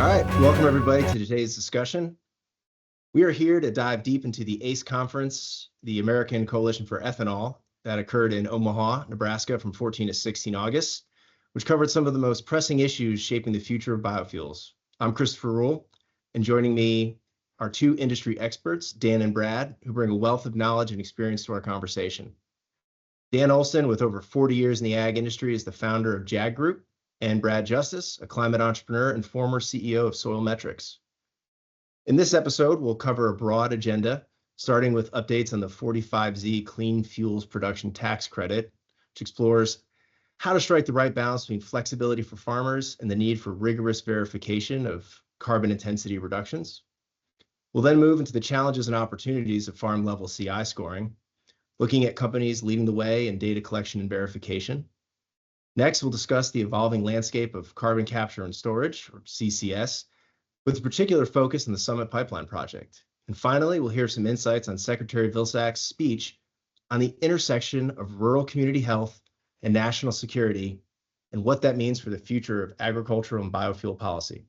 All right, welcome everybody to today's discussion. We are here to dive deep into the ACE conference, the American Coalition for Ethanol, that occurred in Omaha, Nebraska from 14 to 16 August, which covered some of the most pressing issues shaping the future of biofuels. I'm Christopher Rule, and joining me are two industry experts, Dan and Brad, who bring a wealth of knowledge and experience to our conversation. Dan Olson, with over 40 years in the ag industry, is the founder of JAG Group, and Brad Justice, a climate entrepreneur and former CEO of Soil Metrics. In this episode, we'll cover a broad agenda, starting with updates on the 45Z Clean Fuels Production Tax Credit, which explores how to strike the right balance between flexibility for farmers and the need for rigorous verification of carbon intensity reductions. We'll then move into the challenges and opportunities of farm-level CI scoring, looking at companies leading the way in data collection and verification. Next, we'll discuss the evolving landscape of carbon capture and storage, or CCS, with a particular focus on the Summit Pipeline project. And finally, we'll hear some insights on Secretary Vilsack's speech on the intersection of rural community health and national security, and what that means for the future of agricultural and biofuel policy.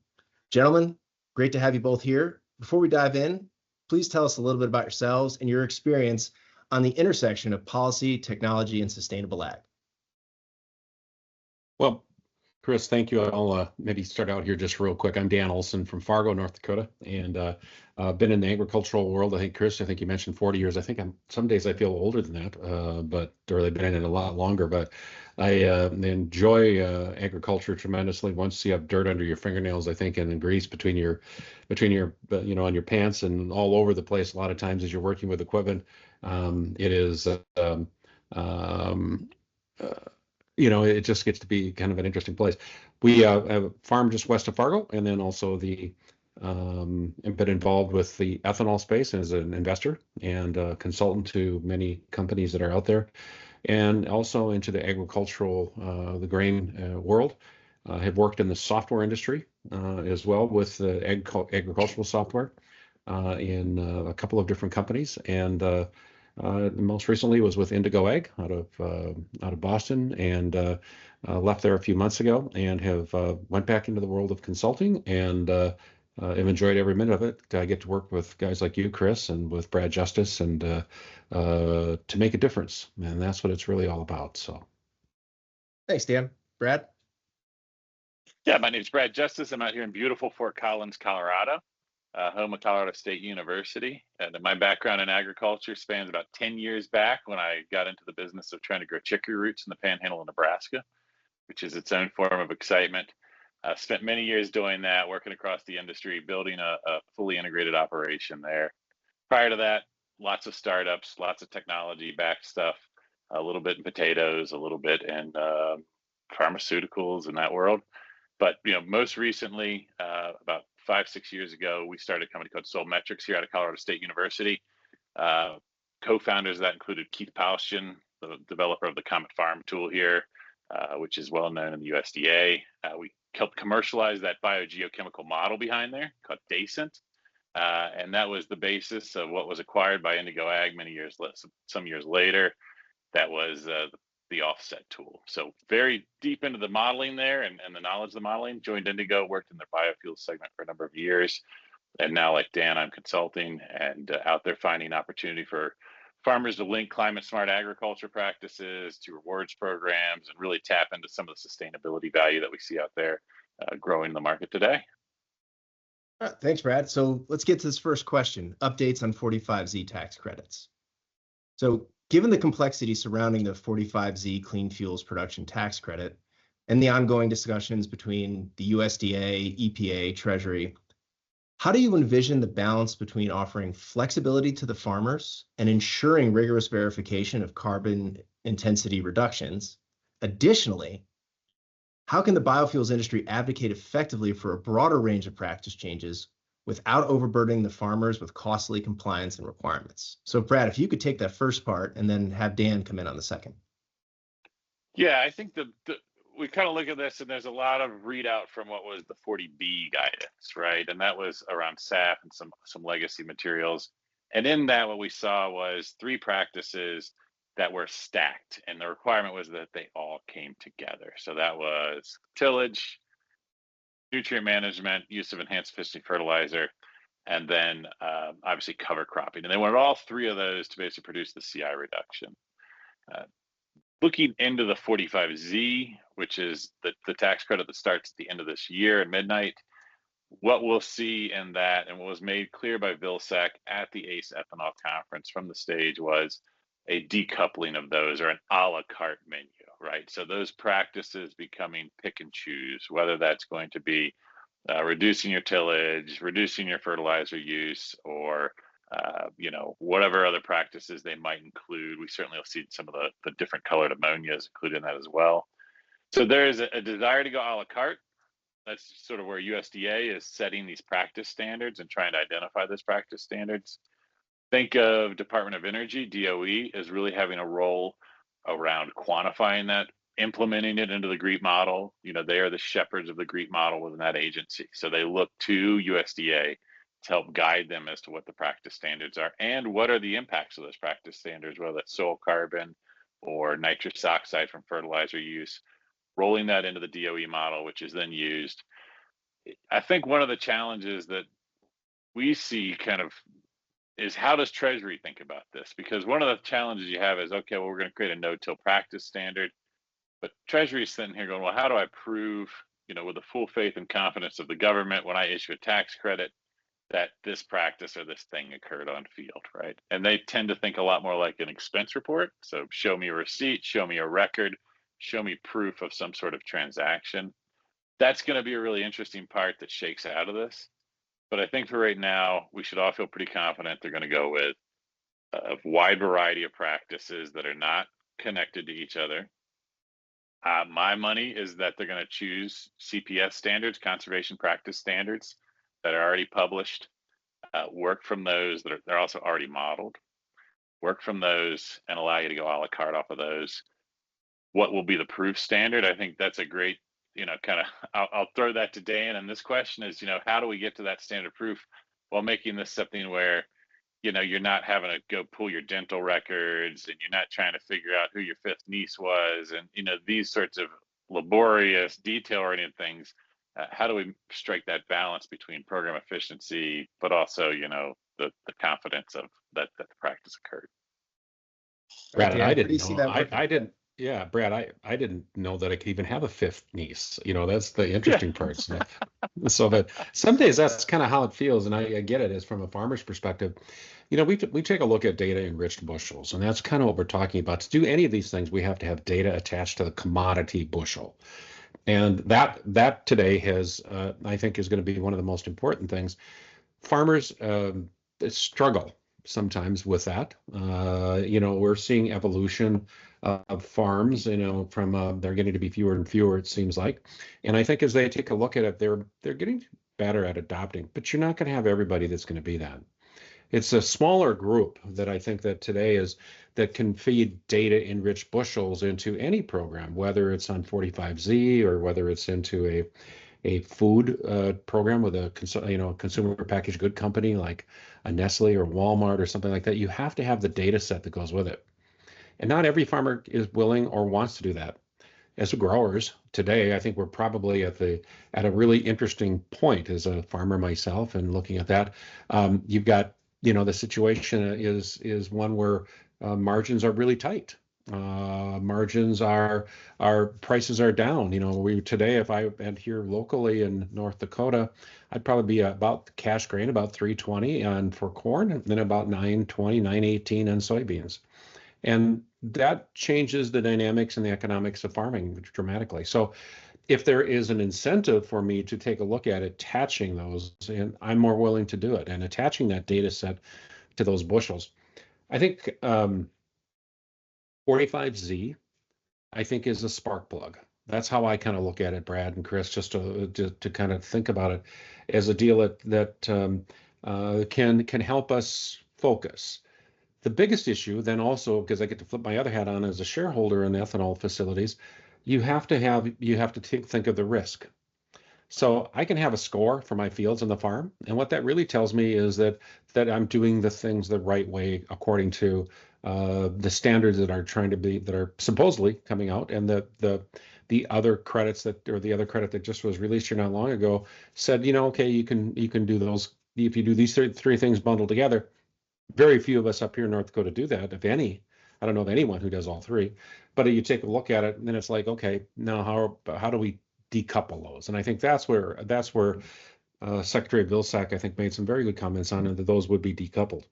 Gentlemen, great to have you both here. Before we dive in, please tell us a little bit about yourselves and your experience on the intersection of policy, technology, and sustainable ag. Well, Chris, thank you. I'll maybe start out here just real quick. I'm Dan Olson from Fargo, North Dakota, and been in the agricultural world. I think, Chris, I think you mentioned 40 years. I think some days I feel older than that, but or they've been in it a lot longer. But I enjoy agriculture tremendously. Once you have dirt under your fingernails, I think, and then grease between your on your pants and all over the place. A lot of times as you're working with equipment, it is. It just gets to be kind of an interesting place. We have a farm just west of Fargo, and then also I've been involved with the ethanol space as an investor and consultant to many companies that are out there, and also into the agricultural, the grain world. I have worked in the software industry as well with the agricultural software in a couple of different companies, and most recently was with Indigo Ag out of Boston, and left there a few months ago, and have went back into the world of consulting, and have enjoyed every minute of it. I get to work with guys like you, Chris, and with Brad Justice, and to make a difference, and that's what it's really all about. So, thanks, Dan. Brad? Yeah, my name is Brad Justice. I'm out here in beautiful Fort Collins, Colorado. Home of Colorado State University. And my background in agriculture spans about 10 years back when I got into the business of trying to grow chicory roots in the panhandle of Nebraska, which is its own form of excitement. Spent many years doing that, working across the industry, building a fully integrated operation there. Prior to that, lots of startups, lots of technology-backed stuff, a little bit in potatoes, a little bit in pharmaceuticals in that world. But most recently, about 5-6 years ago, we started a company called Soil Metrics here out of Colorado State University. Co-founders of that included Keith Palstian, the developer of the Comet Farm tool here, which is well known in the USDA. We helped commercialize that biogeochemical model behind there called Decent, and that was the basis of what was acquired by Indigo Ag some years later. That was the offset tool. So very deep into the modeling there and the knowledge of the modeling. Joined Indigo, worked in their biofuels segment for a number of years. And now, like Dan, I'm consulting and out there finding opportunity for farmers to link climate smart agriculture practices to rewards programs and really tap into some of the sustainability value that we see out there growing in the market today. Thanks, Brad. So let's get to this first question, updates on 45Z tax credits. So given the complexity surrounding the 45Z Clean Fuels Production Tax Credit and the ongoing discussions between the USDA, EPA, Treasury, how do you envision the balance between offering flexibility to the farmers and ensuring rigorous verification of carbon intensity reductions? Additionally, how can the biofuels industry advocate effectively for a broader range of practice changes without overburdening the farmers with costly compliance and requirements? So Brad, if you could take that first part and then have Dan come in on the second. Yeah, I think we kind of look at this and there's a lot of readout from what was the 40B guidance, right? And that was around SAF and some legacy materials. And in that, what we saw was 3 practices that were stacked, and the requirement was that they all came together. So that was tillage, nutrient management, use of enhanced efficiency fertilizer, and then obviously cover cropping. And they wanted all three of those to basically produce the CI reduction. Looking into the 45Z, which is the tax credit that starts at the end of this year at midnight, what we'll see in that, and what was made clear by Vilsack at the ACE Ethanol conference from the stage, was a decoupling of those, or an a la carte menu, right? So those practices becoming pick and choose, whether that's going to be reducing your tillage, reducing your fertilizer use, or whatever other practices they might include. We certainly will see some of the different colored ammonias included in that as well. So there is a desire to go a la carte. That's sort of where USDA is setting these practice standards and trying to identify those practice standards. Think of Department of Energy, DOE, as really having a role around quantifying that, implementing it into the GREET model. They are the shepherds of the GREET model within that agency. So they look to USDA to help guide them as to what the practice standards are and what are the impacts of those practice standards, whether that's soil carbon or nitrous oxide from fertilizer use, rolling that into the DOE model, which is then used. I think one of the challenges that we see kind of is, how does Treasury think about this? Because one of the challenges you have is, okay, well, we're going to create a no-till practice standard, but Treasury is sitting here going, well, how do I prove, with the full faith and confidence of the government when I issue a tax credit, that this practice or this thing occurred on field, right? And they tend to think a lot more like an expense report. So show me a receipt, show me a record, show me proof of some sort of transaction. That's going to be a really interesting part that shakes out of this. But I think for right now, we should all feel pretty confident they're going to go with a wide variety of practices that are not connected to each other. My money is that they're going to choose CPS standards, conservation practice standards, that are already published, work from those that they're also already modeled, work from those and allow you to go a la carte off of those. What will be the proof standard? I think that's a great, I'll throw that to Dan. And this question is, how do we get to that standard proof while making this something where, you're not having to go pull your dental records and you're not trying to figure out who your fifth niece was and, these sorts of laborious detail-oriented things. How do we strike that balance between program efficiency, but also, the confidence of that the practice occurred? Brad, Dan, I where do you didn't see know. that working? I didn't. Yeah, Brad, I didn't know that I could even have a fifth niece. That's the interesting part. So, but some days that's kind of how it feels, and I get it as from a farmer's perspective. We take a look at data enriched bushels, and that's kind of what we're talking about. To do any of these things, we have to have data attached to the commodity bushel. And that today has, I think, is going to be one of the most important things. Farmers struggle sometimes with that. We're seeing evolution of farms, from they're getting to be fewer and fewer, it seems like. And I think as they take a look at it, they're getting better at adopting. But you're not going to have everybody that's going to be that. It's a smaller group that I think that today is that can feed data enriched bushels into any program, whether it's on 45Z or whether it's into a food program with a consumer packaged good company like a Nestle or Walmart or something like that. You have to have the data set that goes with it. And not every farmer is willing or wants to do that. As growers today, I think we're probably at a really interesting point as a farmer myself, and looking at that. You've got, the situation is one where margins are really tight. Margins our prices are down. Today, if I went here locally in North Dakota, I'd probably be about cash grain about $3.20 and for corn, and then about $9.20, $9.18 on soybeans. And that changes the dynamics and the economics of farming dramatically. So if there is an incentive for me to take a look at attaching those, and I'm more willing to do it, and attaching that data set to those bushels. I think 45Z, I think, is a spark plug. That's how I kind of look at it, Brad and Chris, just to kind of think about it as a deal that can help us focus. The biggest issue then also, because I get to flip my other hat on as a shareholder in ethanol facilities, you have to think of the risk. So I can have a score for my fields on the farm, and what that really tells me is that I'm doing the things the right way according to the standards that are supposedly coming out, and the other credits the other credit that just was released here not long ago said, okay, you can do those if you do these three things bundled together. Very few of us up here in North Dakota do that, if any. I don't know of anyone who does all three. But you take a look at it, and then it's like, okay, now how do we decouple those? And I think that's where Secretary Vilsack, I think, made some very good comments on it, that those would be decoupled.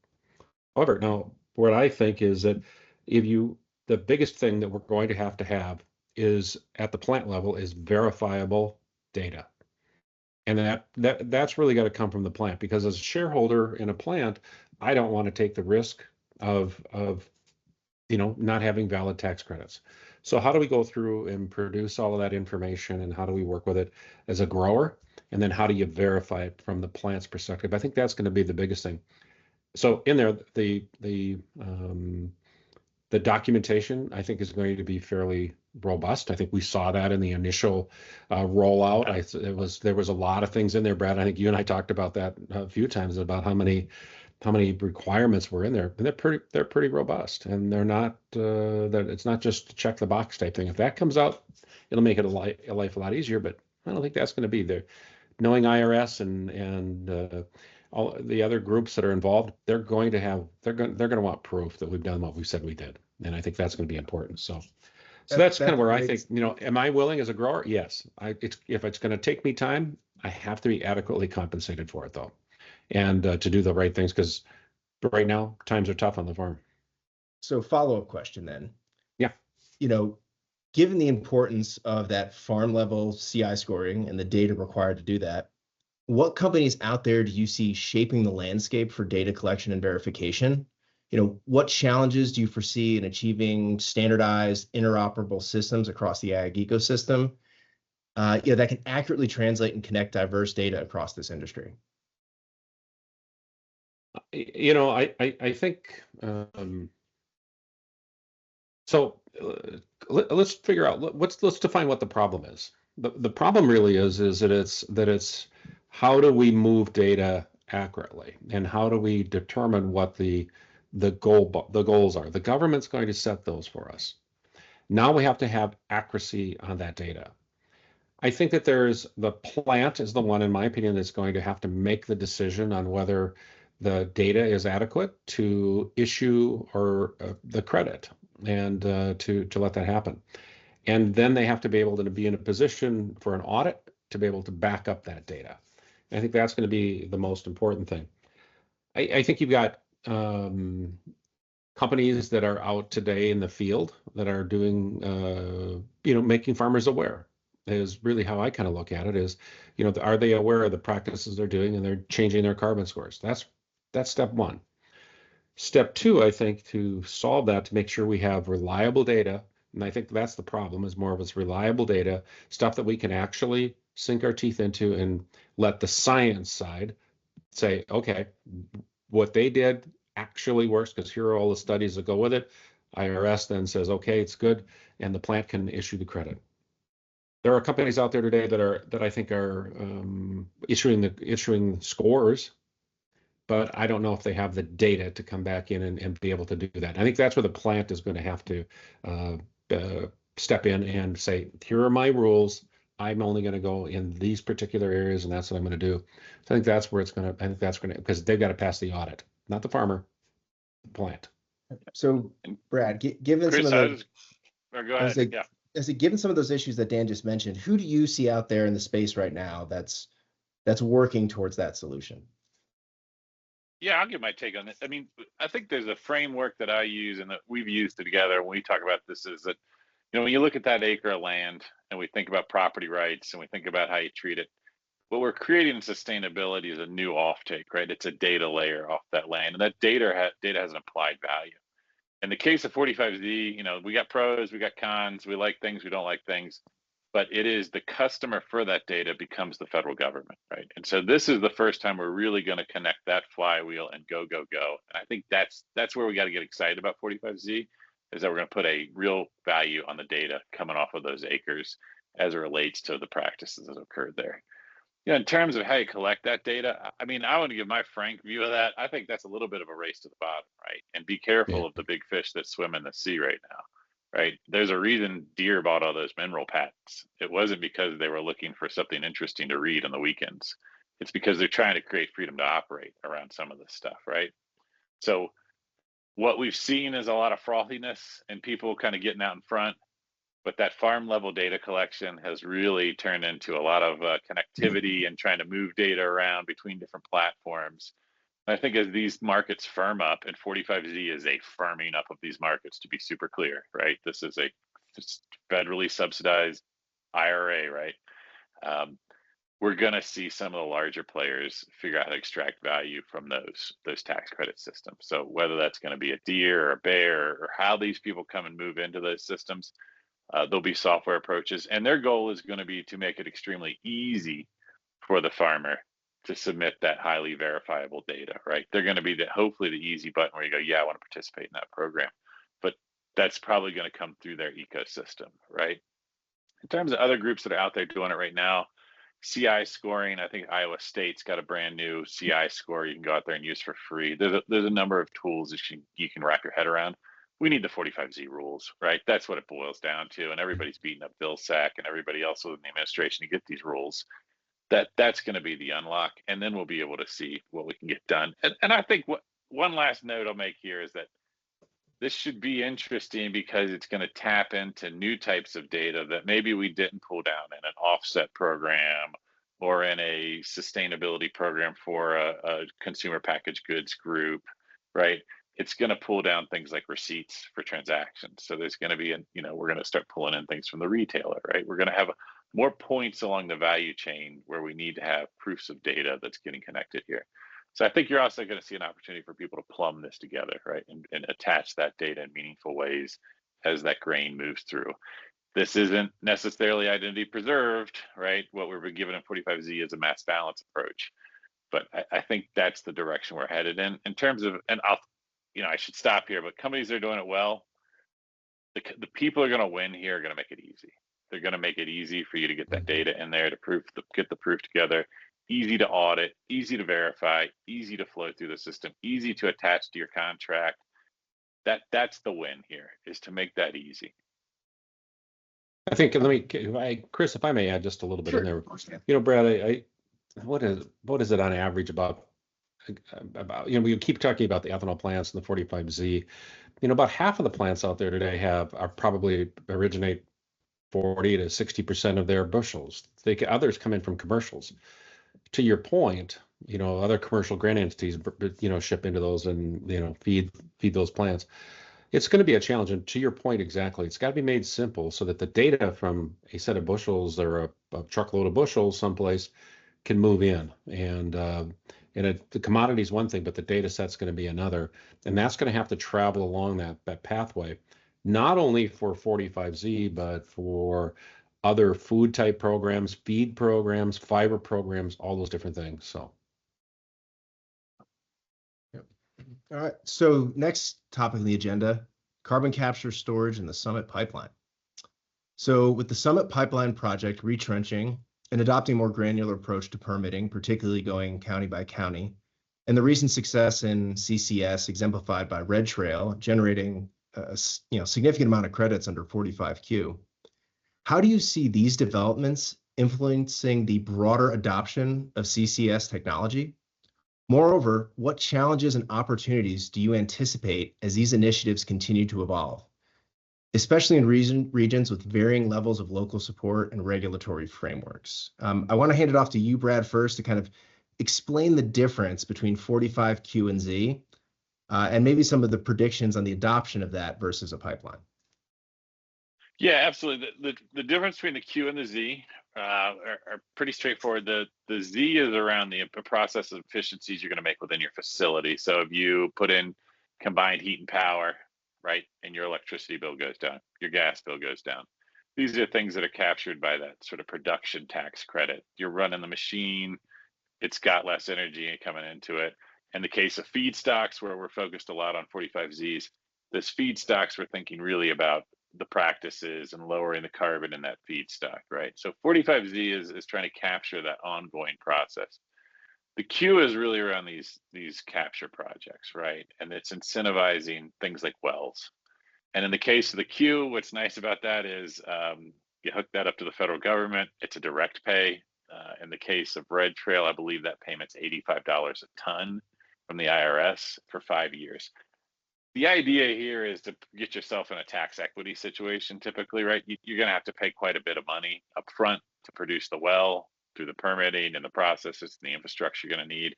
However, now what I think is that the biggest thing that we're going to have is at the plant level is verifiable data. And that's really got to come from the plant, because as a shareholder in a plant, I don't want to take the risk of not having valid tax credits. So how do we go through and produce all of that information, and how do we work with it as a grower? And then how do you verify it from the plant's perspective? I think that's going to be the biggest thing. So in there, the documentation, I think, is going to be fairly robust. I think we saw that in the initial rollout. There was a lot of things in there, Brad. I think you and I talked about that a few times, about how many requirements were in there, and they're pretty robust, and they're not that it's not just check the box type thing. If that comes out, it'll make it a life a lot easier. But I don't think that's going to be there. Knowing IRS and all the other groups that are involved, they're going to want proof that we've done what we said we did, and I think that's going to be important. So that's kind of where I think, am I willing as a grower? Yes. If it's going to take me time, I have to be adequately compensated for it, though, and to do the right things, because right now times are tough on the farm. So follow-up question then. Yeah. Given the importance of that farm level CI scoring and the data required to do that, what companies out there do you see shaping the landscape for data collection and verification? What challenges do you foresee in achieving standardized, interoperable systems across the ag ecosystem that can accurately translate and connect diverse data across this industry? I think so. Let's figure out. Let's define what the problem is. The problem really is that it's how do we move data accurately, and how do we determine what the goals are? The government's going to set those for us. Now we have to have accuracy on that data. I think that the plant is the one, in my opinion, that's going to have to make the decision on whether the data is adequate to issue or the credit, and to let that happen. And then they have to be able to be in a position for an audit to be able to back up that data. And I think that's going to be the most important thing. I think you've got companies that are out today in the field that are doing, making farmers aware, is really how I kind of look at it. Is, are they aware of the practices they're doing, and they're changing their carbon scores? That's step one. Step two, I think, to solve that, to make sure we have reliable data, and I think that's the problem, is more of it's reliable data, stuff that we can actually sink our teeth into, and let the science side say, okay, what they did actually works, because here are all the studies that go with it. IRS then says, okay, it's good, and the plant can issue the credit. There are companies out there today that I think are issuing scores, but I don't know if they have the data to come back in and be able to do that. I think that's where the plant is going to have to step in and say, here are my rules. I'm only going to go in these particular areas, and that's what I'm going to do. So I think that's where because they've got to pass the audit, not the farmer, the plant. So, Brad, given Chris, some of those, go ahead. Given some of those issues that Dan just mentioned, who do you see out there in the space right now that's working towards that solution? Yeah, I'll give my take on it. I mean, I think there's a framework that I use and that we've used together when we talk about this, is that, when you look at that acre of land and we think about property rights and we think about how you treat it, what we're creating in sustainability is a new offtake, right? It's a data layer off that land, and that data has an applied value. In the case of 45Z, we got pros, we got cons, we like things, we don't like things, but it is the customer for that data becomes the federal government, right? And so this is the first time we're really going to connect that flywheel and go. And I think that's where we got to get excited about 45Z, is that we're going to put a real value on the data coming off of those acres as it relates to the practices that occurred there. In terms of how you collect that data, I mean, I want to give my frank view of that. I think that's a little bit of a race to the bottom, right? And be careful Yeah. of the big fish that swim in the sea right now, right? There's a reason deer bought all those mineral patents. It wasn't because they were looking for something interesting to read on the weekends. It's because they're trying to create freedom to operate around some of this stuff, right? So what we've seen is a lot of frothiness and people kind of getting out in front, but that farm level data collection has really turned into a lot of connectivity and trying to move data around between different platforms. And I think as these markets firm up, and 45Z is a firming up of these markets, to be super clear, right? This is a federally subsidized IRA, right? We're going to see some of the larger players figure out how to extract value from those tax credit systems. So whether that's going to be a deer or a bear, or how these people come and move into those systems, there'll be software approaches, and their goal is going to be to make it extremely easy for the farmer to submit that highly verifiable data, right? They're going to be hopefully the easy button where you go, yeah, I want to participate in that program. But that's probably going to come through their ecosystem, right? In terms of other groups that are out there doing it right now, CI scoring, I think Iowa State's got a brand new CI score you can go out there and use for free. There's a number of tools that you can wrap your head around. We need the 45Z rules, right? That's what it boils down to. And everybody's beating up Bill Sack and everybody else within the administration to get these rules. That's going to be the unlock, and then we'll be able to see what we can get done. And I think one last note I'll make here is that this should be interesting because it's going to tap into new types of data that maybe we didn't pull down in an offset program or in a sustainability program for a consumer packaged goods group, right? It's going to pull down things like receipts for transactions. So there's going to be, we're going to start pulling in things from the retailer, right? We're going to have more points along the value chain where we need to have proofs of data that's getting connected here. So I think you're also going to see an opportunity for people to plumb this together, right? And attach that data in meaningful ways as that grain moves through. This isn't necessarily identity preserved, right? What we're given in 45Z is a mass balance approach. But I think that's the direction we're headed in terms of, and I should stop here, but companies that are doing it well, the people are going to win here are going to make it easy. They're going to make it easy for you to get that data in there to get the proof together. Easy to audit, easy to verify, easy to flow through the system, easy to attach to your contract. That's the win here, is to make that easy. I think Chris, if I may add just a little bit in there. Of course, yeah. Brad, what is it on average about? We keep talking about the ethanol plants and the 45Z. About half of the plants out there today are probably originate 40 to 60% of their bushels. Others come in from commercials. To your point, other commercial grain entities, ship into those and, feed those plants. It's going to be a challenge. And to your point, exactly, it's got to be made simple so that the data from a set of bushels or a truckload of bushels someplace can move in. And the commodity is one thing, but the data set's going to be another. And that's going to have to travel along that pathway, not only for 45Z, but for other food type programs, feed programs, fiber programs, all those different things. So. Yep. All right. So next topic on the agenda, carbon capture, storage, and the Summit pipeline. So with the Summit pipeline project retrenching and adopting a more granular approach to permitting, particularly going county by county, and the recent success in CCS exemplified by Red Trail generating a significant amount of credits under 45Q. How do you see these developments influencing the broader adoption of CCS technology? Moreover, what challenges and opportunities do you anticipate as these initiatives continue to evolve, especially in regions with varying levels of local support and regulatory frameworks? I want to hand it off to you, Brad, first to kind of explain the difference between 45Q and Z, and maybe some of the predictions on the adoption of that versus a pipeline. Yeah, absolutely. The difference between the Q and the Z are pretty straightforward. The Z is around the process of efficiencies you're going to make within your facility. So if you put in combined heat and power, right, and your electricity bill goes down, your gas bill goes down. These are things that are captured by that sort of production tax credit. You're running the machine, it's got less energy coming into it. In the case of feedstocks, where we're focused a lot on 45Zs, this feedstocks, we're thinking really about the practices and lowering the carbon in that feedstock, right? So 45Z is trying to capture that ongoing process. The Q is really around these capture projects, right? And it's incentivizing things like wells. And in the case of the Q, what's nice about that is you hook that up to the federal government. It's a direct pay. In the case of Red Trail, I believe that payment's $85 a ton from the IRS for 5 years. The idea here is to get yourself in a tax equity situation typically, right? You're going to have to pay quite a bit of money up front to produce the well through the permitting and the processes and the infrastructure you're going to need.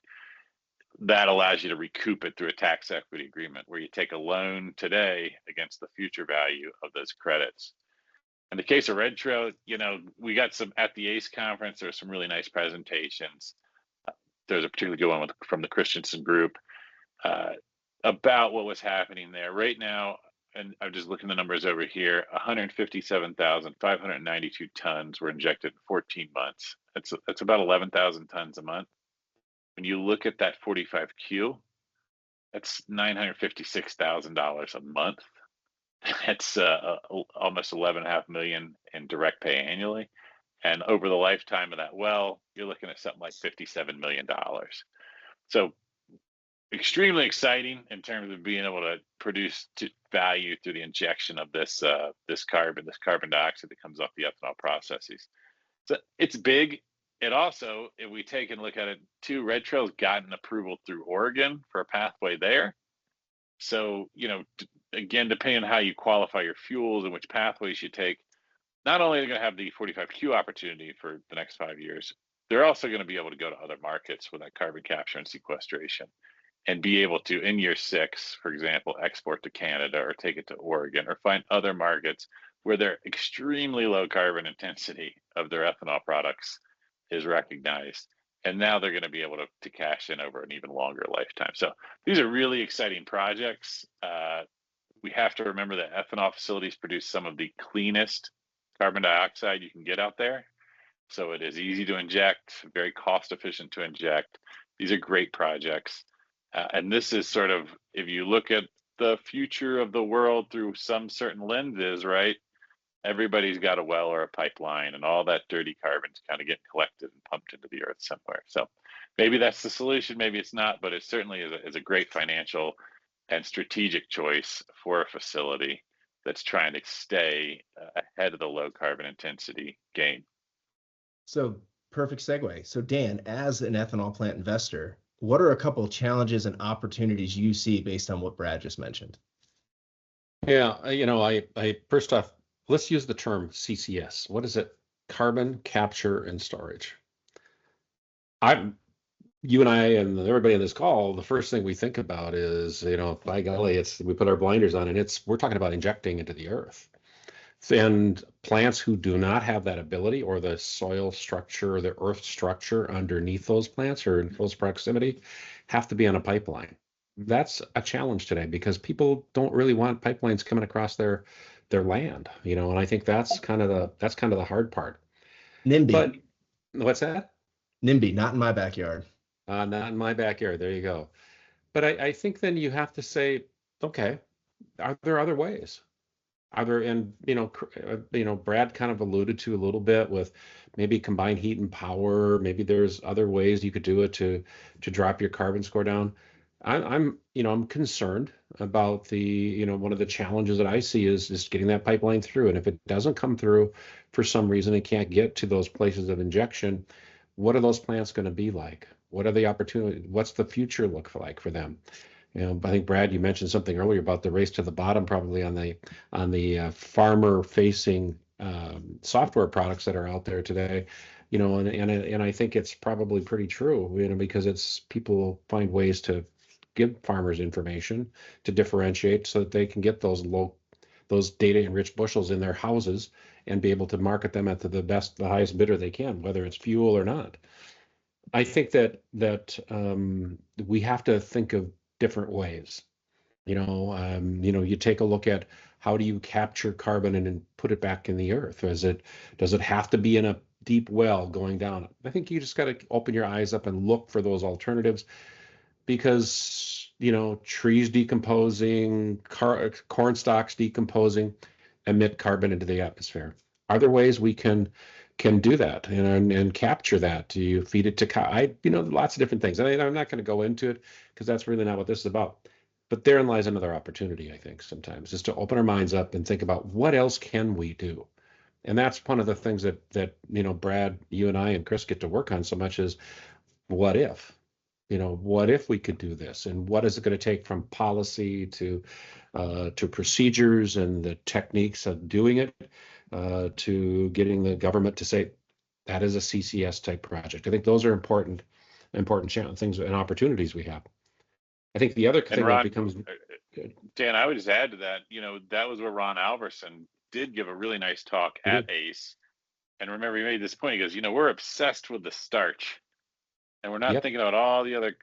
That allows you to recoup it through a tax equity agreement where you take a loan today against the future value of those credits. In the case of Red Trail, we got some at the ACE conference. There were some really nice presentations. There's a particularly good one from the Christensen group about what was happening there right now. And I'm just looking the numbers over here. 157,592 tons were injected in 14 months. That's about 11,000 tons a month. When you look at that 45Q, that's $956,000 a month. That's almost $11.5 million in direct pay annually. And over the lifetime of that well, you're looking at something like $57 million. So extremely exciting in terms of being able to produce value through the injection of this carbon dioxide that comes off the ethanol processes. So it's big. It also, if we take and look at it too, Red Trail's gotten approval through Oregon for a pathway there. So, again, depending on how you qualify your fuels and which pathways you take, not only are they going to have the 45Q opportunity for the next 5 years, they're also going to be able to go to other markets with that carbon capture and sequestration and be able to, in year 6, for example, export to Canada or take it to Oregon or find other markets where their extremely low carbon intensity of their ethanol products is recognized. And now they're going to be able to cash in over an even longer lifetime. So these are really exciting projects. We have to remember that ethanol facilities produce some of the cleanest carbon dioxide you can get out there. So it is easy to inject, very cost efficient to inject. These are great projects. And this is sort of, if you look at the future of the world through some certain lenses, right? Everybody's got a well or a pipeline, and all that dirty carbon's kind of getting collected and pumped into the earth somewhere. So maybe that's the solution, maybe it's not, but it certainly is a great financial and strategic choice for a facility that's trying to stay ahead of the low carbon intensity game. So perfect segue. So Dan, as an ethanol plant investor, what are a couple of challenges and opportunities you see based on what Brad just mentioned? Yeah, I first off, let's use the term CCS. What is it? Carbon capture and storage. You and I and everybody on this call, the first thing we think about is, by golly, we put our blinders on and we're talking about injecting into the earth. And plants who do not have that ability or the soil structure, the earth structure underneath those plants or in close proximity have to be on a pipeline. That's a challenge today because people don't really want pipelines coming across their land, and I think that's kind of the hard part. NIMBY. But what's that? NIMBY, not in my backyard. Not in my backyard. There you go. But I think then you have to say, okay, are there other ways? Are there, and Brad kind of alluded to a little bit with maybe combined heat and power. Maybe there's other ways you could do it to drop your carbon score down. I'm concerned about one of the challenges that I see is getting that pipeline through. And if it doesn't come through for some reason, it can't get to those places of injection. What are those plants going to be like? What are the opportunities? What's the future look like for them? I think Brad, you mentioned something earlier about the race to the bottom, probably on the farmer-facing software products that are out there today. And I think it's probably pretty true. Because people find ways to give farmers information to differentiate so that they can get those data-enriched bushels in their houses and be able to market them at the highest bidder they can, whether it's fuel or not. I think that we have to think of different ways. You take a look at how do you capture carbon and then put it back in the earth? Does it have to be in a deep well going down? I think you just got to open your eyes up and look for those alternatives because trees decomposing, corn stalks decomposing, emit carbon into the atmosphere? Are there ways we can do that and capture that? Do you feed it to lots of different things. And I'm not going to go into it because that's really not what this is about. But therein lies another opportunity, I think, sometimes, is to open our minds up and think about what else can we do. And that's one of the things that Brad, you and I and Chris get to work on so much is what if? What if we could do this? And what is it going to take from policy to procedures and the techniques of doing it to getting the government to say that is a CCS type project? I think those are important things and opportunities we have. I think the other thing Ron, that becomes Dan, I would just add to that. That was where Ron Alverson did give a really nice talk at ACE. And remember, he made this point. He goes, we're obsessed with the starch, and we're not thinking about all the other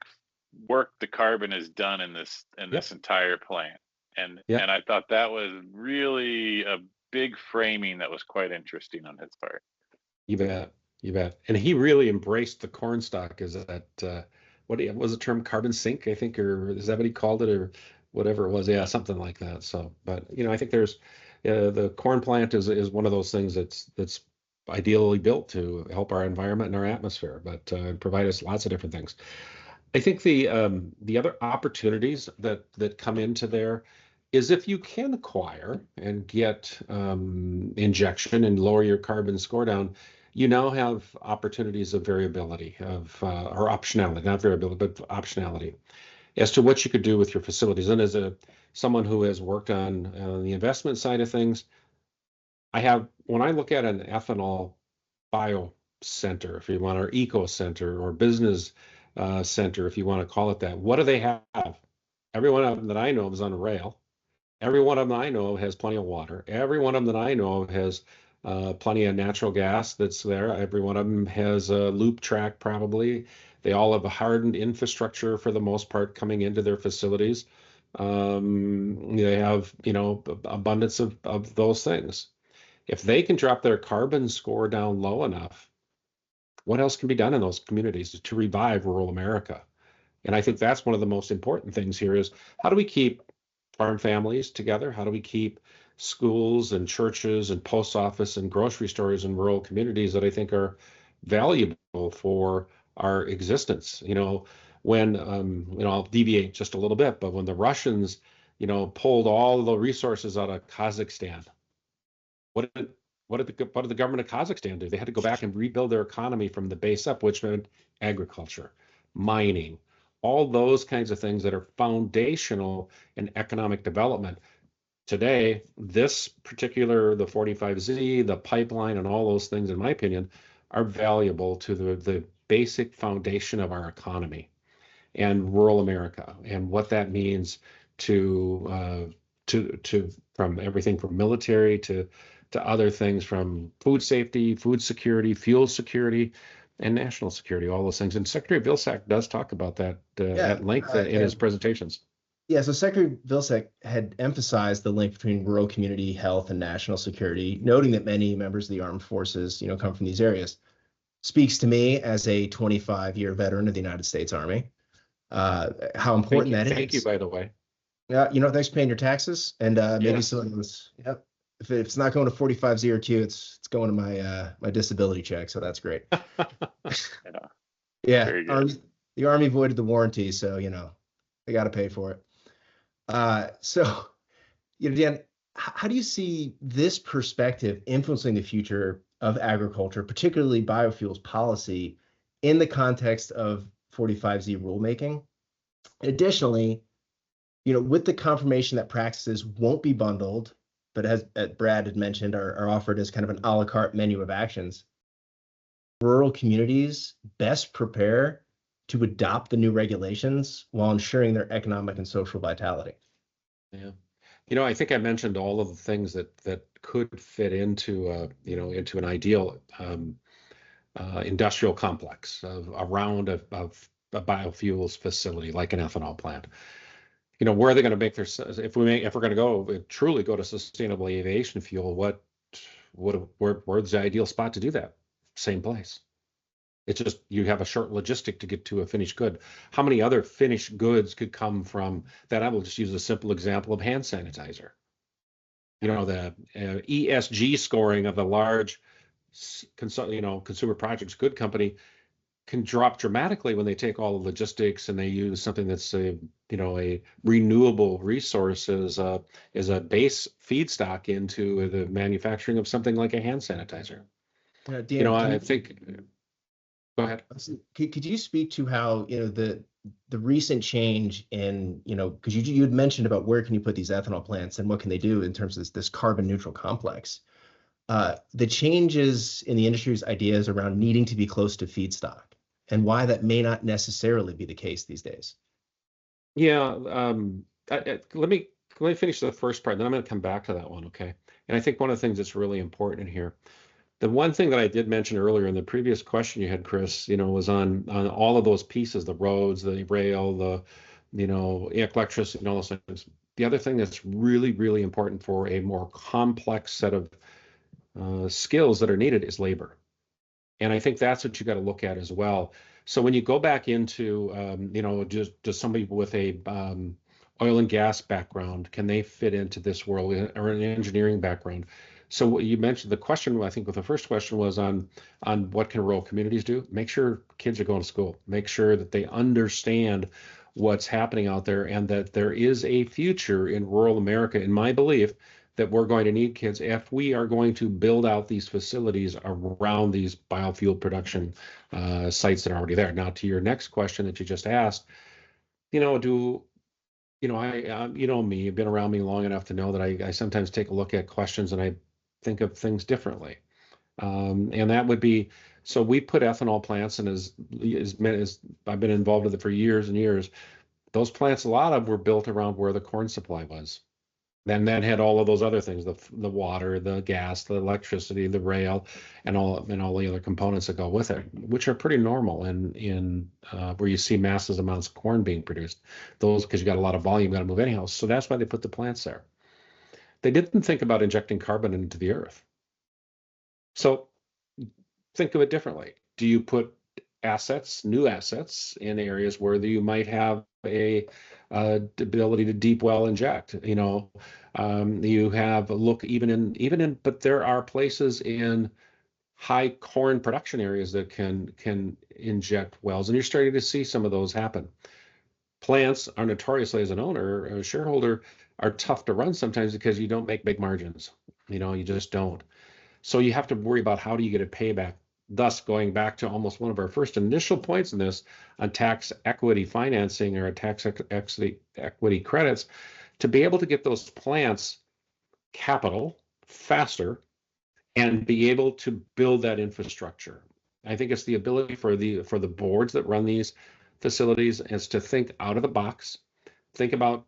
work the carbon has done in this entire plant. And I thought that was really a big framing that was quite interesting on his part. You bet. And he really embraced the corn stalk as that what was the term, carbon sink, I think, or is that what he called it, or whatever it was? Yeah, something like that. So, but I think there's the corn plant is one of those things that's ideally built to help our environment and our atmosphere, but provide us lots of different things. I think the other opportunities that come into there is if you can acquire and get injection and lower your carbon score down, you now have opportunities of variability or optionality, not variability, but optionality as to what you could do with your facilities. And as someone who has worked on the investment side of things, when I look at an ethanol bio center, if you want, or eco center, or business center, if you want to call it that, what do they have? Every one of them that I know of is on a rail. Every one of them I know of has plenty of water. Every one of them that I know of has plenty of natural gas that's there. Every one of them has a loop track, probably. They all have a hardened infrastructure for the most part coming into their facilities. They have, abundance of those things. If they can drop their carbon score down low enough, what else can be done in those communities to revive rural America? And I think that's one of the most important things here is how do we keep farm families together? How do we keep schools and churches and post office and grocery stores in rural communities that I think are valuable for our existence? When I'll deviate just a little bit, but when the Russians, pulled all the resources out of Kazakhstan, what did the government of Kazakhstan do? They had to go back and rebuild their economy from the base up, which meant agriculture, mining, all those kinds of things that are foundational in economic development. Today, the 45Z, the pipeline, and all those things, in my opinion, are valuable to the basic foundation of our economy and rural America, and what that means to from everything from military to other things, from food safety, food security, fuel security, and national security, all those things. And Secretary Vilsack does talk about that at length in his presentations. Yeah, so Secretary Vilsack had emphasized the link between rural community health and national security, noting that many members of the armed forces, come from these areas. Speaks to me as a 25-year veteran of the United States Army, how important that is. Thank you, by the way. Yeah, thanks for paying your taxes, and maybe some of those. Yep. If it's not going to 45Z or 2, it's going to my disability check, so that's great. Yeah, the Army voided the warranty, so they got to pay for it. So, Dan, how do you see this perspective influencing the future of agriculture, particularly biofuels policy, in the context of 45Z rulemaking? Additionally, with the confirmation that practices won't be bundled, but as Brad had mentioned, are offered as kind of an a la carte menu of actions, rural communities best prepare to adopt the new regulations while ensuring their economic and social vitality? Yeah. I think I mentioned all of the things that could fit into into an ideal industrial complex around a biofuels facility like an ethanol plant. Where are they going to make their, if we're going to truly go to sustainable aviation fuel, where's the ideal spot to do that? Same place. It's just you have a short logistic to get to a finished good. How many other finished goods could come from that? I will just use a simple example of hand sanitizer. the ESG scoring of the large, consumer projects good company can drop dramatically when they take all the logistics and they use something that's a renewable resource as a base feedstock into the manufacturing of something like a hand sanitizer. Dan, I think. Go ahead. Could you speak to how the recent change in because you had mentioned about where can you put these ethanol plants and what can they do in terms of this carbon neutral complex, the changes in the industry's ideas around needing to be close to feedstock and why that may not necessarily be the case these days. Yeah, let me finish the first part, then I'm going to come back to that one, okay? And I think one of the things that's really important in here, the one thing that I did mention earlier in the previous question you had, Chris, was on all of those pieces, the roads, the rail, the electricity, and all those things. The other thing that's really, really important for a more complex set of skills that are needed is labor. And I think that's what you got to look at as well. So when you go back into, just somebody with a oil and gas background, can they fit into this world, or an engineering background? So what you mentioned, the question, I think with the first question was on what can rural communities do? Make sure kids are going to school. Make sure that they understand what's happening out there and that there is a future in rural America, in my belief, that we're going to need kids if we are going to build out these facilities around these biofuel production sites that are already there. Now, to your next question that you just asked, I me, you've been around me long enough to know that I sometimes take a look at questions and I think of things differently. And that would be, so we put ethanol plants, and as I've been involved with it for years and years, those plants, a lot of were built around where the corn supply was. Then that had all of those other things, the water, the gas, the electricity, the rail, and all the other components that go with it, which are pretty normal in where you see massive amounts of corn being produced. Those, because you got a lot of volume, got to move anyhow. So that's why they put the plants there. They didn't think about injecting carbon into the earth. So think of it differently. Do you put new assets in areas where you might have a ability to deep well inject? You have a look even in, but there are places in high corn production areas that can inject wells, and you're starting to see some of those happen. Plants are notoriously, as an owner, a shareholder, are tough to run sometimes because you don't make big margins. You just don't. So you have to worry about how do you get a payback. Thus, going back to almost one of our first initial points in this on tax equity financing or tax equity credits, to be able to get those plants capital faster and be able to build that infrastructure. I think it's the ability for the boards that run these facilities is to think out of the box, think about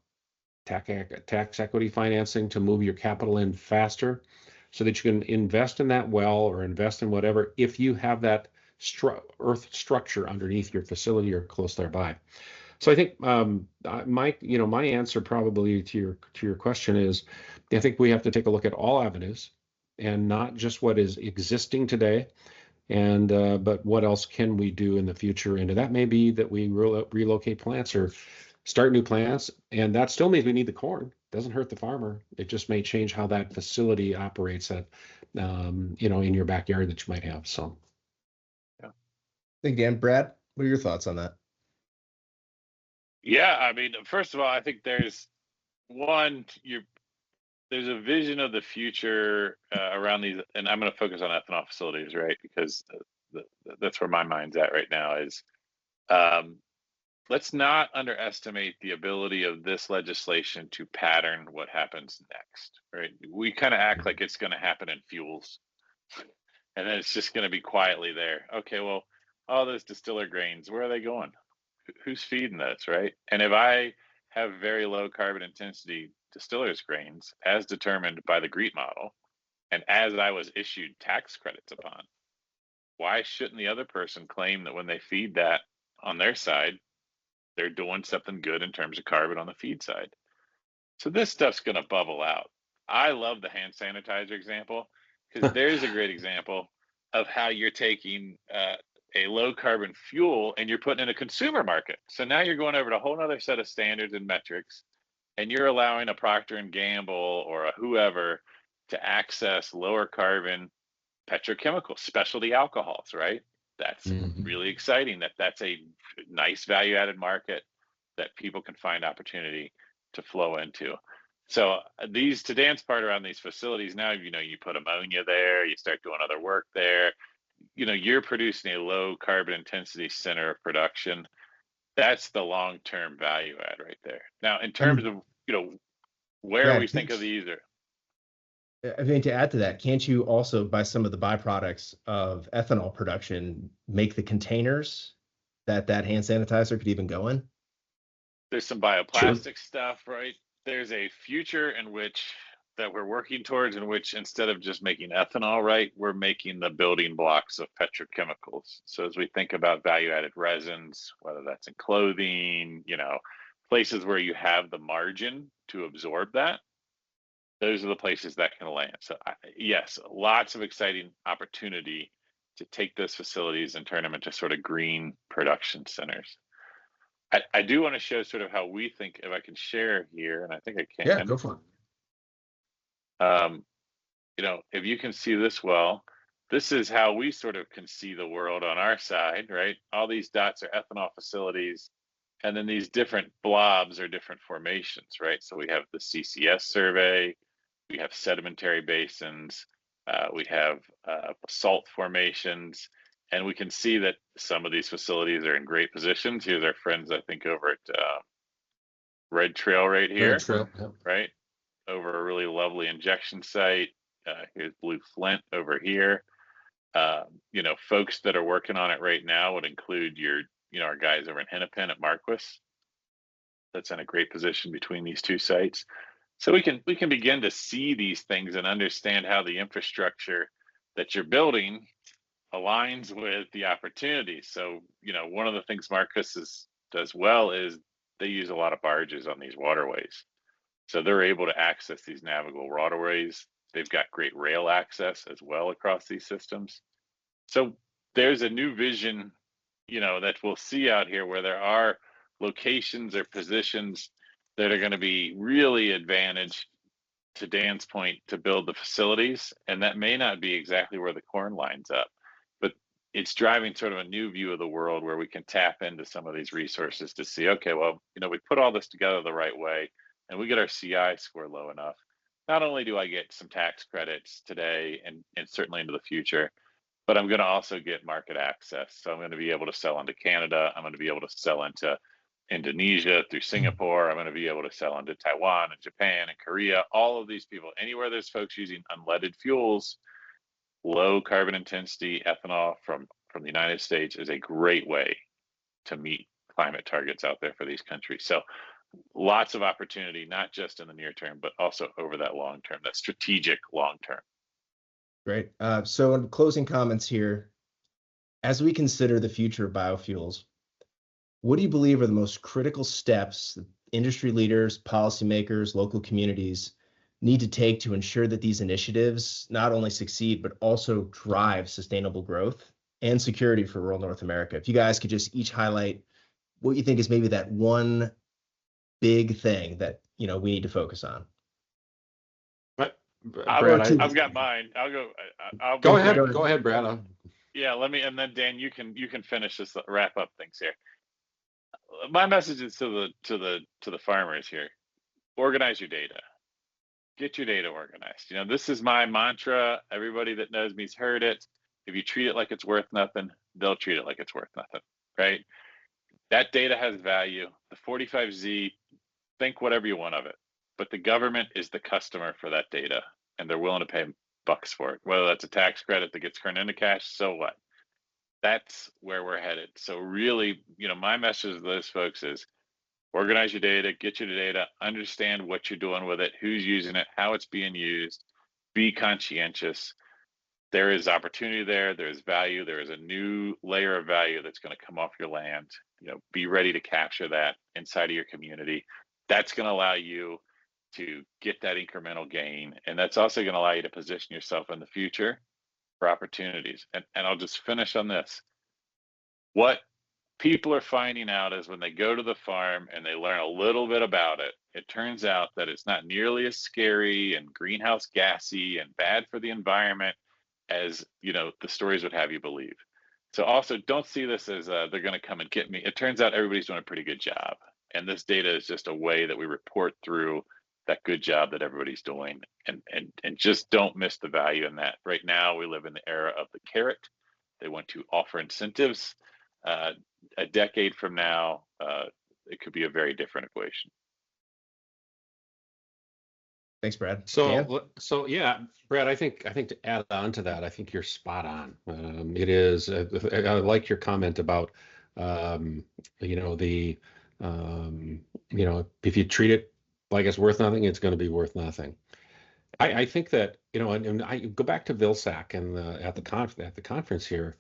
tax equity financing to move your capital in faster, so that you can invest in that well or invest in whatever if you have that earth structure underneath your facility or close thereby. So I think my answer probably to your question is, I think we have to take a look at all avenues and not just what is existing today, and but what else can we do in the future? And that may be that we relocate plants or start new plants, and that still means we need the corn. Doesn't hurt the farmer. It just may change how that facility operates at, in your backyard that you might have. So, yeah. Thank you, Dan. Brad, what are your thoughts on that? Yeah, I mean, first of all, I think there's a vision of the future around these, and I'm going to focus on ethanol facilities, right? Because that's where my mind's at right now is, let's not underestimate the ability of this legislation to pattern what happens next, right? We kind of act like it's going to happen in fuels, and then it's just going to be quietly there. Okay, well, all those distiller grains, where are they going? Who's feeding those, right? And if I have very low carbon intensity distillers grains, as determined by the GREET model, and as I was issued tax credits upon, why shouldn't the other person claim that when they feed that on their side, they're doing something good in terms of carbon on the feed side? So this stuff's going to bubble out. I love the hand sanitizer example, because there's a great example of how you're taking a low carbon fuel and you're putting in a consumer market. So now you're going over to a whole other set of standards and metrics and you're allowing a Procter and Gamble or a whoever to access lower carbon petrochemicals, specialty alcohols, right? That's really exciting. That's a nice value added market that people can find opportunity to flow into. So these, to Dan's part around these facilities now, you put ammonia there, you start doing other work there, you're producing a low carbon intensity center of production. That's the long-term value add right there. Now, in terms of, where Brad, we think of these, or I mean, to add to that, can't you also, by some of the byproducts of ethanol production, make the containers that hand sanitizer could even go in? there's some bioplastic stuff, right? There's a future in which that we're working towards, in which instead of just making ethanol, right, we're making the building blocks of petrochemicals. So as we think about value-added resins, whether that's in clothing, places where you have the margin to absorb that, those are the places that can land. So yes, lots of exciting opportunity to take those facilities and turn them into sort of green production centers. I do want to show sort of how we think, if I can share here, and I think I can. Yeah, go for it. If you can see this well, this is how we sort of can see the world on our side, right? All these dots are ethanol facilities, and then these different blobs are different formations, right? So we have the CCS survey, we have sedimentary basins, we have salt formations, and we can see that some of these facilities are in great positions. Here's our friends, I think, over at Red Trail right here, right? Over a really lovely injection site. Here's Blue Flint over here. Folks that are working on it right now would include our guys over in Hennepin at Marquis. That's in a great position between these two sites. So we can begin to see these things and understand how the infrastructure that you're building aligns with the opportunities. So, one of the things Marquis does well is they use a lot of barges on these waterways. So they're able to access these navigable waterways. They've got great rail access as well across these systems. So there's a new vision, that we'll see out here where there are locations or positions that are going to be really advantaged, to Dan's point, to build the facilities. And that may not be exactly where the corn lines up, but it's driving sort of a new view of the world where we can tap into some of these resources to see, okay, well, we put all this together the right way and we get our CI score low enough. Not only do I get some tax credits today and certainly into the future, but I'm going to also get market access. So I'm going to be able to sell into Canada. I'm going to be able to sell into Indonesia through Singapore. I'm going to be able to sell into Taiwan and Japan and Korea. All of these people, anywhere there's folks using unleaded fuels, low carbon intensity ethanol from the United States is a great way to meet climate targets out there for these countries. So lots of opportunity, not just in the near term, but also over that long term, that strategic long term. Great. So in closing comments here, as we consider the future of biofuels, what do you believe are the most critical steps that industry leaders, policymakers, local communities need to take to ensure that these initiatives not only succeed, but also drive sustainable growth and security for rural North America? If you guys could just each highlight what you think is maybe that one big thing that we need to focus on. Brad, I've got mine. I'll go. Go ahead. Go ahead, Brad. Yeah, and then Dan, you can finish this, wrap up things here. My message is to the farmers here: organize your data, get your data organized. This is my mantra. Everybody that knows me's heard it. If you treat it like it's worth nothing, they'll treat it like it's worth nothing, right? That data has value. The 45Z, think whatever you want of it, but the government is the customer for that data, and they're willing to pay bucks for it. Whether that's a tax credit that gets turned into cash, so what? That's where we're headed. So really, my message to those folks is organize your data, get your data, understand what you're doing with it, who's using it, how it's being used, be conscientious. There is opportunity there. There is value. There is a new layer of value that's going to come off your land. Be ready to capture that inside of your community. That's going to allow you to get that incremental gain. And that's also going to allow you to position yourself in the future for opportunities. And I'll just finish on this. What people are finding out is when they go to the farm and they learn a little bit about it, it turns out that it's not nearly as scary and greenhouse gassy and bad for the environment as, the stories would have you believe. So also don't see this as they're going to come and get me. It turns out everybody's doing a pretty good job. And this data is just a way that we report through that good job that everybody's doing, and just don't miss the value in that. Right now, we live in the era of the carrot. They want to offer incentives. A decade from now, it could be a very different equation. Thanks, Brad. So yeah, Brad, I think to add on to that, I think you're spot on. It is. I like your comment about, if you treat it like it's worth nothing, it's going to be worth nothing. I think that, and I go back to Vilsack and at the conference here.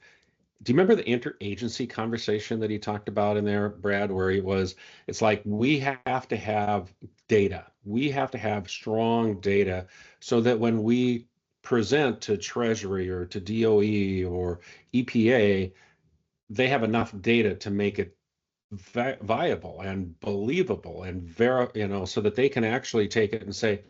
Do you remember the interagency conversation that he talked about in there, Brad, where it's like we have to have data. We have to have strong data so that when we present to Treasury or to DOE or EPA, they have enough data to make it viable and believable and so that they can actually take it and say,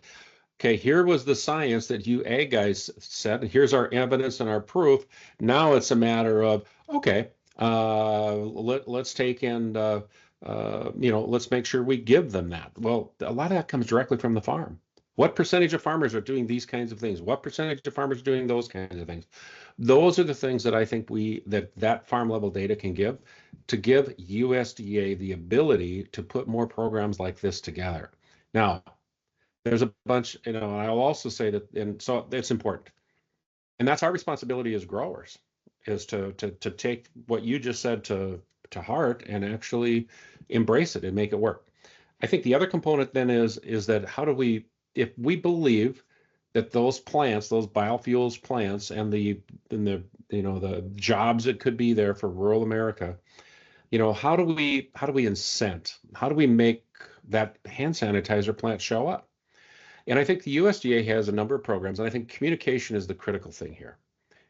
okay, here was the science that you ag guys said, and here's our evidence and our proof. Now it's a matter of, okay, let's take and, let's make sure we give them that. Well, a lot of that comes directly from the farm. What percentage of farmers are doing these kinds of things? What percentage of farmers are doing those kinds of things? Those are the things that I think that farm level data can give, to give USDA the ability to put more programs like this together. Now, there's a bunch, and I'll also say that, and so it's important. And that's our responsibility as growers, is to take what you just said to heart and actually embrace it and make it work. I think the other component then is that how do we, if we believe that those plants, those biofuels plants, and the jobs that could be there for rural America, how do we incent? How do we make that hand sanitizer plant show up? And I think the USDA has a number of programs, and I think communication is the critical thing here.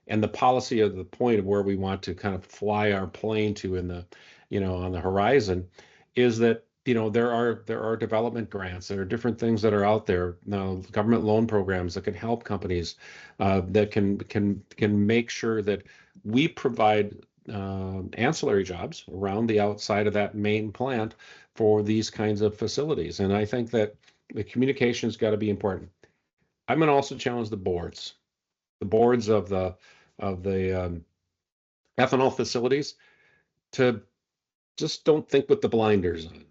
And the policy of the point of where we want to kind of fly our plane to in the, on the horizon, is that, there are development grants, there are different things that are out there now, government loan programs that can help companies, that can make sure that we provide ancillary jobs around the outside of that main plant for these kinds of facilities. And I think that the communication's got to be important. I'm going to also challenge the boards of the ethanol facilities to just don't think with the blinders on.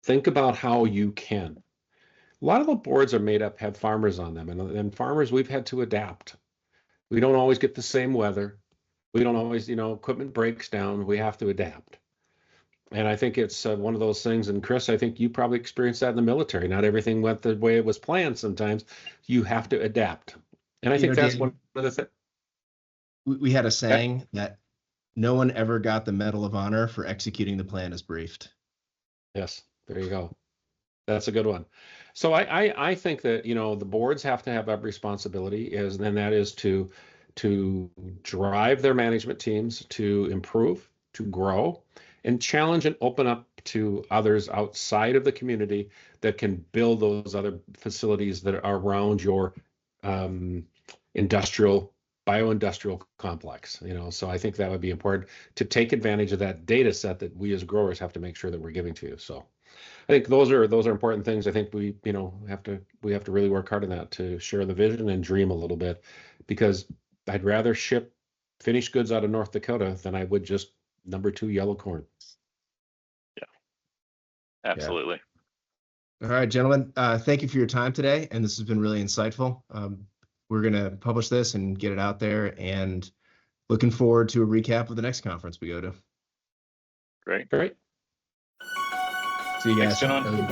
Think about how you can. A lot of the boards are made up, have farmers on them, and farmers, we've had to adapt. We don't always get the same weather. We don't always, equipment breaks down. We have to adapt. And I think it's one of those things. And Chris, I think you probably experienced that in the military. Not everything went the way it was planned. Sometimes you have to adapt. And I think that's Dan, one of the things. We had a saying that no one ever got the Medal of Honor for executing the plan as briefed. Yes, there you go. That's a good one. So I think that, the boards have to have that responsibility, and that is to drive their management teams to improve, to grow, and challenge and open up to others outside of the community that can build those other facilities that are around your bioindustrial complex. So I think that would be important to take advantage of that data set that we as growers have to make sure that we're giving to you. So I think those are important things. I think we have to really work hard on that, to share the vision and dream a little bit, because I'd rather ship finished goods out of North Dakota than I would just number 2 yellow corn. Yeah, absolutely. Yeah. All right, gentlemen, thank you for your time today. And this has been really insightful. We're going to publish this and get it out there, and looking forward to a recap of the next conference we go to. Great. Great. See you guys. Thanks, gentlemen.